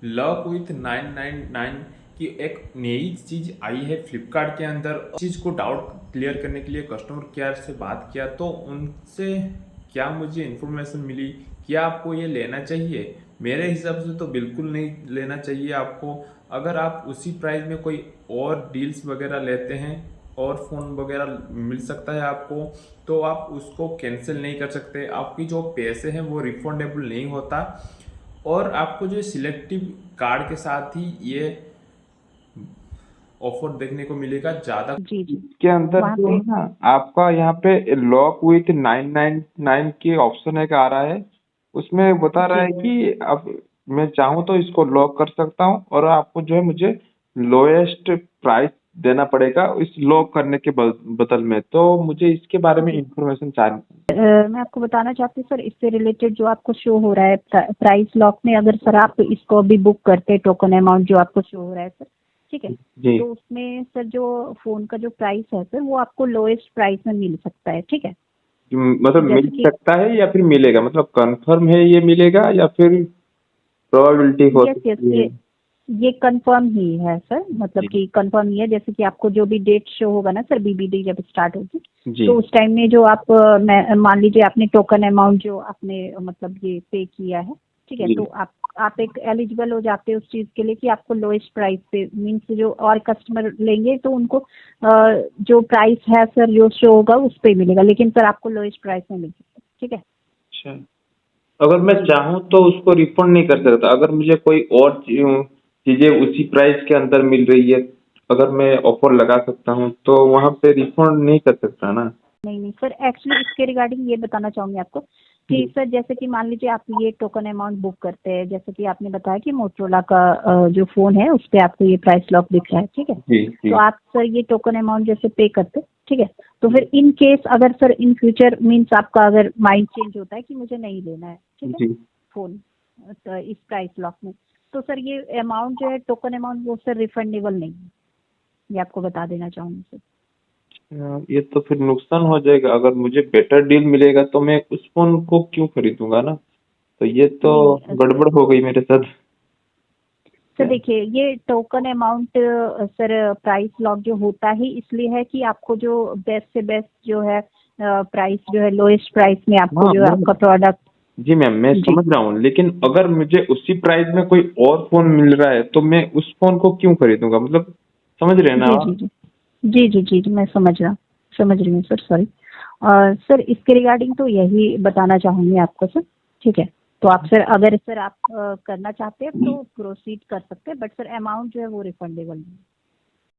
Lock with 999 की एक नई चीज़ आई है फ्लिपकार्ट के अंदर। चीज़ को डाउट क्लियर करने के लिए कस्टमर केयर से बात किया तो उनसे क्या मुझे इन्फॉर्मेशन मिली, क्या आपको ये लेना चाहिए? मेरे हिसाब से तो बिल्कुल नहीं लेना चाहिए आपको। अगर आप उसी प्राइस में कोई और डील्स वगैरह लेते हैं और फ़ोन वगैरह मिल सकता है आपको, तो आप उसको कैंसिल नहीं कर सकते। आपकी जो पैसे हैं वो रिफंडेबल नहीं होता और आपको जो सिलेक्टिव कार्ड के साथ ही ये ऑफर देखने को मिलेगा ज़्यादा। जी, जी। के अंदर वहाँ जो पे है ना, आपका यहाँ पे लॉक विथ 999 के ऑप्शन एक आ रहा है। उसमें बता रहा जी, है कि अब मैं चाहूँ तो इसको लॉक कर सकता हूँ और आपको जो है मुझे लोएस्ट प्राइस देना पड़ेगा इस लॉक करने के बदल में। तो मुझे इसके बारे में जी। इंफॉर्मेशन चाहिए। मैं आपको बताना चाहती हूँ सर, इससे रिलेटेड जो आपको शो हो रहा है प्राइस लॉक में, अगर सर आप इसको अभी बुक करते हैं, टोकन अमाउंट जो आपको शो हो रहा है सर, ठीक है, जी। तो उसमें सर जो फ़ोन का जो प्राइस है सर, वो आपको लोएस्ट प्राइस में मिल सकता है, ठीक है। मतलब मिल जैसे कि सकता है या फिर मिलेगा, मतलब कंफर्म है ये मिलेगा या फिर प्रोबेबिलिटी हो यस, यस, सकती है? ये कंफर्म ही है सर, मतलब जी। कि कंफर्म ही है। जैसे कि आपको जो भी डेट शो होगा ना सर, बीबीडी जब स्टार्ट होगी, जी। तो उस टाइम में जो आप मान लीजिए आपने टोकन अमाउंट जो आपने मतलब ये पे किया है, ठीक है, जी। तो आप एक एलिजिबल हो जाते हैं उस चीज़ के लिए कि आपको लोएस्ट प्राइस पे, मीन्स जो और कस्टमर लेंगे तो उनको जो प्राइस है सर जो शो होगा उस पे मिलेगा, लेकिन सर आपको लोएस्ट प्राइस में मिल सकता है, ठीक है। अच्छा, अगर मैं जी। चाहूँ तो उसको रिफंड नहीं कर सकता? अगर मुझे कोई और चीजें उसी प्राइस के अंदर मिल रही है, अगर मैं ऑफर लगा सकता हूँ तो वहां पे रिफंड नहीं कर सकता ना? नहीं, नहीं सर, एक्चुअली इसके रिगार्डिंग ये बताना चाहूंगी आपको कि सर जैसे कि मान लीजिए आप ये टोकन अमाउंट बुक करते हैं, जैसे कि आपने बताया कि मोटरोला का जो फ़ोन है उस पे आपको ये प्राइस लॉक दिख रहा है, ठीक है। जी। जी। तो आप सर ये टोकन अमाउंट जैसे पे करते हैं, ठीक है, तो फिर इन केस अगर सर इन फ्यूचर मीन्स आपका अगर माइंड चेंज होता है कि मुझे नहीं लेना है, ठीक है, जी। फ़ोन तो इस प्राइस लॉक में, तो सर ये अमाउंट जो है टोकन अमाउंट वो सर रिफंडेबल नहीं है, ये आपको बता देना चाहूँगी सर। ये तो फिर नुकसान हो जाएगा। अगर मुझे बेटर डील मिलेगा तो मैं उस फोन को क्यों खरीदूंगा ना? तो ये तो नहीं, नहीं गड़बड़ हो गई मेरे साथ। सर देखिए, ये token amount sir price lock जो होता ही इसलिए है कि आपको जो बेस्ट से बेस्ट जो है प्राइस जो है लोएस्ट प्राइस में आपको हाँ जो है मैम। आपका प्रोडक्ट। जी मैम, मैं जी, समझ रहा हूँ, लेकिन अगर मुझे उसी प्राइस में कोई और फोन मिल रहा है तो मैं उस फोन को क्यों खरीदूंगा? मतलब समझ रहे हैं ना जी, आप? जी, जी, जी, जी, जी, जी, मैं समझ रही हूँ सर, सॉरी। और सर इसके रिगार्डिंग तो यही बताना चाहूँगी आपको सर, ठीक है। तो आप सर अगर सर आप करना चाहते हैं तो प्रोसीड कर सकते हैं, बट सर अमाउंट जो है वो रिफंडेबल नहीं है।